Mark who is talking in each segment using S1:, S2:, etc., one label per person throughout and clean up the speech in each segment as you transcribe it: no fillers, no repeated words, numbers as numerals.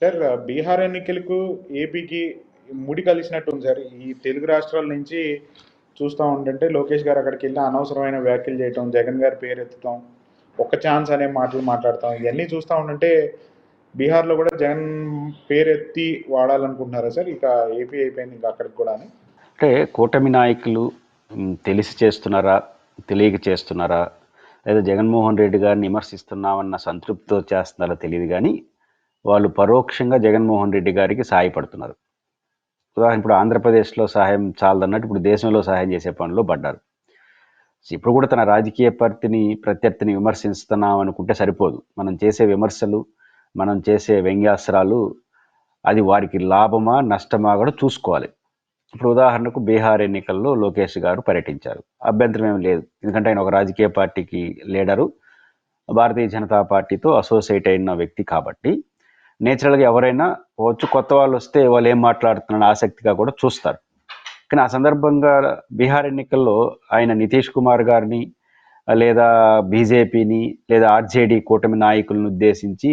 S1: Sir, Bihar ఎన్నికలకు ఏపీకి ముడి కలిసినట్టు ఉంది సార్. ఈ తెలుగు రాష్ట్రాల నుంచి చూస్తూ ఉంటుంటే లోకేష్ గారు అక్కడికి వెళ్ళి అనవసరమైన వ్యాఖ్యలు చేయటం, జగన్ గారి పేరు ఎత్తడం, ఒక్క ఛాన్స్ అనే మాటలు మాట్లాడతాం, ఇవన్నీ చూస్తూ ఉంటుంటే బీహార్లో కూడా జగన్ పేరు ఎత్తి వాడాలనుకుంటున్నారా సార్? ఇక ఏపీ అయిపోయింది, ఇంకా అక్కడికి కూడా అని.
S2: అంటే కూటమి నాయకులు తెలిసి చేస్తున్నారా, తెలియక చేస్తున్నారా, లేదా జగన్మోహన్ రెడ్డి గారిని విమర్శిస్తున్నామన్న సంతృప్తితో చేస్తున్నారో తెలియదు కానీ వాళ్ళు పరోక్షంగా జగన్మోహన్ రెడ్డి గారికి సహాయపడుతున్నారు. ఉదాహరణ ఇప్పుడు ఆంధ్రప్రదేశ్లో సహాయం చాలదన్నట్టు ఇప్పుడు దేశంలో సహాయం చేసే పనిలో పడ్డారు. ఇప్పుడు కూడా తన రాజకీయ ప్రత్యర్థిని విమర్శిస్తున్నాం అనుకుంటే సరిపోదు. మనం చేసే విమర్శలు, మనం చేసే వ్యంగ్యాస్త్రాలు అది వారికి లాభమా నష్టమా కూడా చూసుకోవాలి. ఇప్పుడు ఉదాహరణకు బీహార్ ఎన్నికల్లో లోకేష్ గారు పర్యటించారు. అభ్యంతరం ఏమి లేదు, ఎందుకంటే ఆయన ఒక రాజకీయ పార్టీకి లీడరు, భారతీయ జనతా పార్టీతో అసోసియేట్ అయిన వ్యక్తి కాబట్టి నేచురల్గా ఎవరైనా వచ్చు, కొత్త వాళ్ళు వస్తే వాళ్ళు ఏం మాట్లాడుతున్నారని ఆసక్తిగా కూడా చూస్తారు. కానీ ఆ సందర్భంగా బీహార్ ఎన్నికల్లో ఆయన నితీష్ కుమార్ గారిని లేదా బీజేపీని లేదా ఆర్జేడీ కూటమి నాయకులను ఉద్దేశించి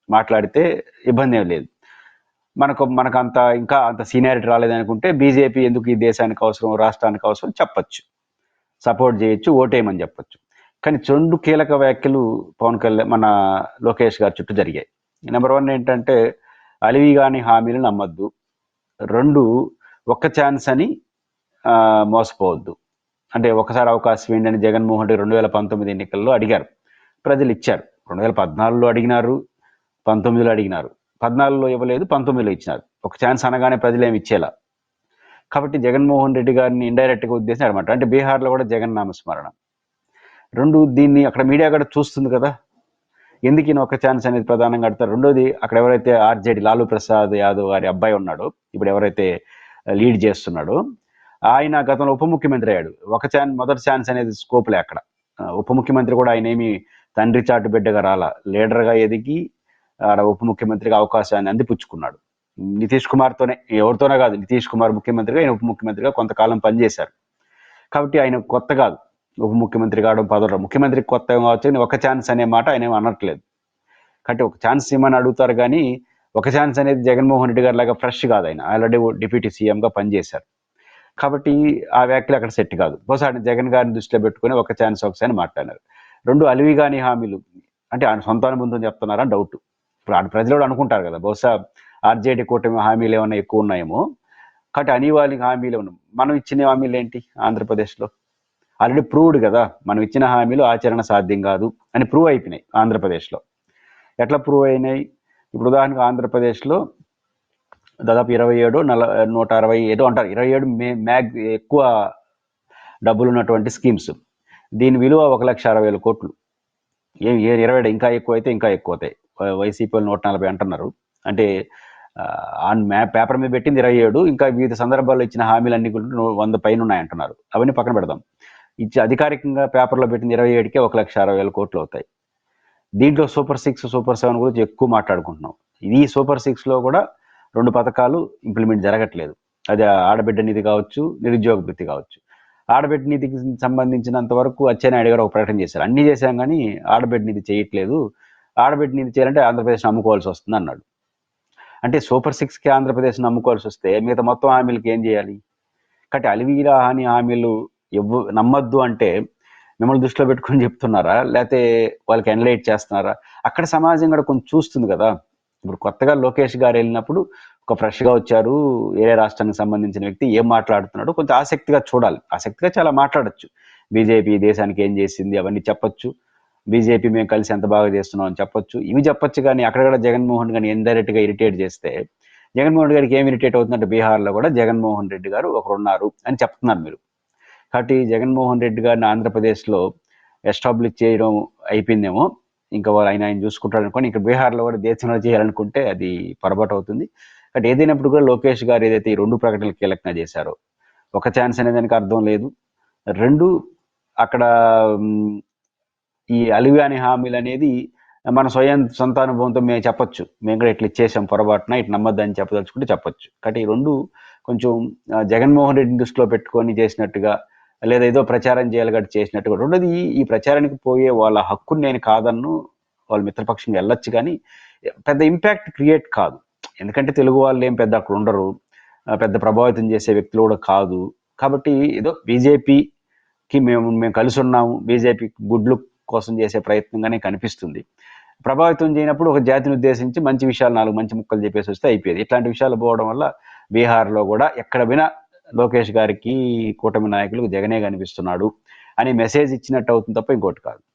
S2: మాట్లాడితే ఇబ్బంది ఏం లేదు. మనకు ఇంకా అంత సీనియారిటీ రాలేదనుకుంటే బీజేపీ ఎందుకు ఈ దేశానికి అవసరం, రాష్ట్రానికి అవసరం చెప్పచ్చు, సపోర్ట్ చేయొచ్చు, ఓటేయమని చెప్పచ్చు. కానీ 2 కీలక వ్యాఖ్యలు పవన్ కళ్యాణ్ మన లోకేష్ గారి చుట్టూ జరిగాయి. నెంబర్ 1 ఏంటంటే అలివి కాని హామీలు నమ్మద్దు. 2 ఒక్క ఛాన్స్ అని మోసపోవద్దు. అంటే ఒకసారి అవకాశం ఏంటని జగన్మోహన్ రెడ్డి 2019 ఎన్నికల్లో అడిగారు, ప్రజలు ఇచ్చారు. 2014లో అడిగినారు, 19లో అడిగినారు, 14లో ఇవ్వలేదు, 19లో ఇచ్చినారు. ఒక ఛాన్స్ అనగానే ప్రజలు ఏమి ఇచ్చేలా. కాబట్టి జగన్మోహన్ రెడ్డి గారిని ఇండైరెక్ట్గా ఉద్దేశం అనమాట. అంటే బీహార్లో కూడా జగన్ నామస్మరణ. 2 దీన్ని అక్కడ మీడియా కూడా చూస్తుంది కదా, ఎందుకు ఈయన ఒక ఛాన్స్ అనేది ప్రధానంగా అడతారు. రెండోది అక్కడ ఎవరైతే ఆర్జేడీ లాలూ ప్రసాద్ యాదవ్ గారి అబ్బాయి ఉన్నాడో, ఇప్పుడు ఎవరైతే లీడ్ చేస్తున్నాడో, ఆయన గతంలో ఉప ముఖ్యమంత్రి అయ్యాడు. మొదటి ఛాన్స్ అనేది స్కోప్లే అక్కడ. ఉప ముఖ్యమంత్రి కూడా ఆయన ఏమి తండ్రి చాటు బిడ్డగా రాలా, లీడర్గా ఎదిగి ఉప ముఖ్యమంత్రిగా అవకాశాన్ని అందిపుచ్చుకున్నాడు. నితీష్ కుమార్తోనే, ఎవరితోనే కాదు, నితీష్ కుమార్ ముఖ్యమంత్రిగా ఆయన ఉప ముఖ్యమంత్రిగా కొంతకాలం పనిచేశారు. కాబట్టి ఆయన కొత్త కాదు ఉప ముఖ్యమంత్రి కావడం, పదవి ముఖ్యమంత్రికి కొత్త కావచ్చు. ఒక ఛాన్స్ అనే మాట ఆయన ఏమి అనట్లేదు. కాబట్టి ఒక ఛాన్స్ ఇవ్వమని అడుగుతారు కానీ ఒక ఛాన్స్ అనేది జగన్మోహన్ రెడ్డి గారి లాగా ఫ్రెష్ కాదు. ఆయన ఆల్రెడీ డిప్యూటీ సీఎంగా పనిచేశారు. కాబట్టి ఆ వ్యాఖ్యలు అక్కడ సెట్ కాదు. బహుశా జగన్ గారిని దృష్టిలో పెట్టుకుని ఒక ఛాన్స్ ఒకసారి మాట్లాడారు. 2 అలివి కాని హామీలు అంటే ఆయన సొంత అనుబంధం చెప్తున్నారని డౌట్. ఇప్పుడు ఆడ ప్రజలు అనుకుంటారు కదా, బహుశా ఆర్జేడీ కూటమి హామీలు ఏమైనా ఎక్కువ ఉన్నాయేమో. కాబట్టి అనివార్య హామీలు ఉన్నాయి. మనం ఇచ్చిన హామీలు ఏంటి? ఆంధ్రప్రదేశ్లో ఆల్రెడీ ప్రూవ్డ్ కదా, మనం ఇచ్చిన హామీలు ఆచరణ సాధ్యం కాదు అని ప్రూవ్ అయిపోయినాయి. ఆంధ్రప్రదేశ్లో ఎట్లా ప్రూవ్ అయినాయి? ఇప్పుడు ఉదాహరణకు ఆంధ్రప్రదేశ్లో దాదాపు 27 167 అంటారు, 27 ఎక్కువ డబ్బులు ఉన్నటువంటి స్కీమ్స్. దీని విలువ 1,60,000 కోట్లు. 20 ఇంకా ఎక్కువ అయితే ఇంకా ఎక్కువ అవుతాయి. వైసీపీ 140 అంటున్నారు. అంటే ఆన్ పేపర్ మీద పెట్టింది 27, ఇంకా వివిధ సందర్భాల్లో ఇచ్చిన హామీలన్నీ 100 పైన ఉన్నాయంటున్నారు. అవన్నీ పక్కన పెడదాం. ఇచ్చి అధికారికంగా పేపర్లో పెట్టింది 27కే 1,60,000 కోట్లు అవుతాయి. దీంట్లో సూపర్ 6, సూపర్ 7 గురించి ఎక్కువ మాట్లాడుకుంటున్నాం. ఈ సూపర్ 6లో కూడా 2 పథకాలు ఇంప్లిమెంట్ జరగట్లేదు. అది ఆడబిడ్డ నిధి కావచ్చు, నిరుద్యోగ వృత్తి కావచ్చు. ఆడబిడ్డ నిధికి సంబంధించినంత వరకు అచ్చెన్నాయుడు గారు ఒక ప్రకటన చేశారు, అన్నీ చేశాం కానీ ఆడబిడ్డ నిధి చేయట్లేదు, ఆడబిడ్డ నిధి చేయాలంటే ఆంధ్రప్రదేశ్ని అమ్ముకోవాల్సి వస్తుంది అన్నాడు. అంటే సూపర్ 6కి ఆంధ్రప్రదేశ్ని అమ్ముకోవాల్సి వస్తే మిగతా మొత్తం హామీలకి ఏం చేయాలి? కాబట్టి అలివీరా హాని హామీలు నమ్మద్దు అంటే మిమ్మల్ని దృష్టిలో పెట్టుకొని చెప్తున్నారా, లేకపోతే వాళ్ళకి ఎన్లైట్ చేస్తున్నారా? అక్కడ సమాజం కూడా కొంచెం చూస్తుంది కదా. ఇప్పుడు కొత్తగా లోకేష్ గారు వెళ్ళినప్పుడు ఒక ఫ్రెష్గా వచ్చారు, ఏ రాష్ట్రానికి సంబంధించిన వ్యక్తి ఏం మాట్లాడుతున్నాడో కొంచెం ఆసక్తిగా చూడాలి. ఆసక్తిగా చాలా మాట్లాడచ్చు. బీజేపీ దేశానికి ఏం చేసింది అవన్నీ చెప్పొచ్చు, బీజేపీ మేము కలిసి ఎంత బాగా చేస్తున్నాం అని చెప్పొచ్చు, ఇవి చెప్పొచ్చు. కానీ అక్కడ కూడా జగన్మోహన్ గారిని ఇండైరెక్ట్గా ఇరిటేట్ చేస్తే జగన్మోహన్ గారికి ఏం ఇరిటేట్ అవుతుందంటే బీహార్లో కూడా జగన్మోహన్ రెడ్డి గారు ఒకరున్నారు అని చెప్తున్నారు మీరు. కాబట్టి జగన్మోహన్ రెడ్డి గారిని ఆంధ్రప్రదేశ్లో ఎస్టాబ్లిష్ చేయడం అయిపోయిందేమో, ఇంకా వాళ్ళు ఆయన చూసుకుంటారు అనుకోని ఇక్కడ బీహార్లో కూడా దేశంలో చేయాలనుకుంటే అది పొరపాటు అవుతుంది. కాబట్టి ఏదైనప్పుడు కూడా లోకేష్ గారు ఏదైతే ఈ 2 ప్రకటనలు కీలకంగా చేశారో, ఒక ఛాన్స్ అనే దానికి అర్థం లేదు. 2 అక్కడ ఈ అలివాని హామీలు అనేది మన సొంత అనుభవంతో మేము చెప్పొచ్చు, మేము కూడా ఇట్లా ఇచ్చేసాం పొరపాటున, ఇటు నమ్మద్దని చెప్పదలుచుకుంటే చెప్పొచ్చు. కాబట్టి ఈ 2 కొంచెం జగన్మోహన్ రెడ్డిని దృష్టిలో పెట్టుకొని చేసినట్టుగా, లేదా ఏదో ప్రచారం చేయాలి కాబట్టి చేసినట్టుగా. రెండోది, ఈ ప్రచారానికి పోయే వాళ్ళ హక్కుని నేను కాదన్ను, వాళ్ళ మిత్రపక్షంగా వెళ్ళొచ్చు కానీ పెద్ద ఇంపాక్ట్ క్రియేట్ కాదు. ఎందుకంటే తెలుగు వాళ్ళు ఏం పెద్ద అక్కడ ఉండరు, పెద్ద ప్రభావితం చేసే వ్యక్తులు కూడా కాదు. కాబట్టి ఏదో బీజేపీకి మేము కలిసి ఉన్నాము, బీజేపీ గుడ్ లుక్ కోసం చేసే ప్రయత్నంగానే కనిపిస్తుంది. ప్రభావితం చేయనప్పుడు ఒక జాతిని ఉద్దేశించి మంచి విషయాలు 4 మంచి ముక్కలు చెప్పేసి వస్తే అయిపోయేది. ఇట్లాంటి విషయాలు పోవడం వల్ల బీహార్లో కూడా ఎక్కడ వినా లోకేష్ గారికి కూటమి నాయకులకు జగనే కనిపిస్తున్నాడు అని మెసేజ్ ఇచ్చినట్టు అవుతుంది తప్ప ఇంకోటి కాదు.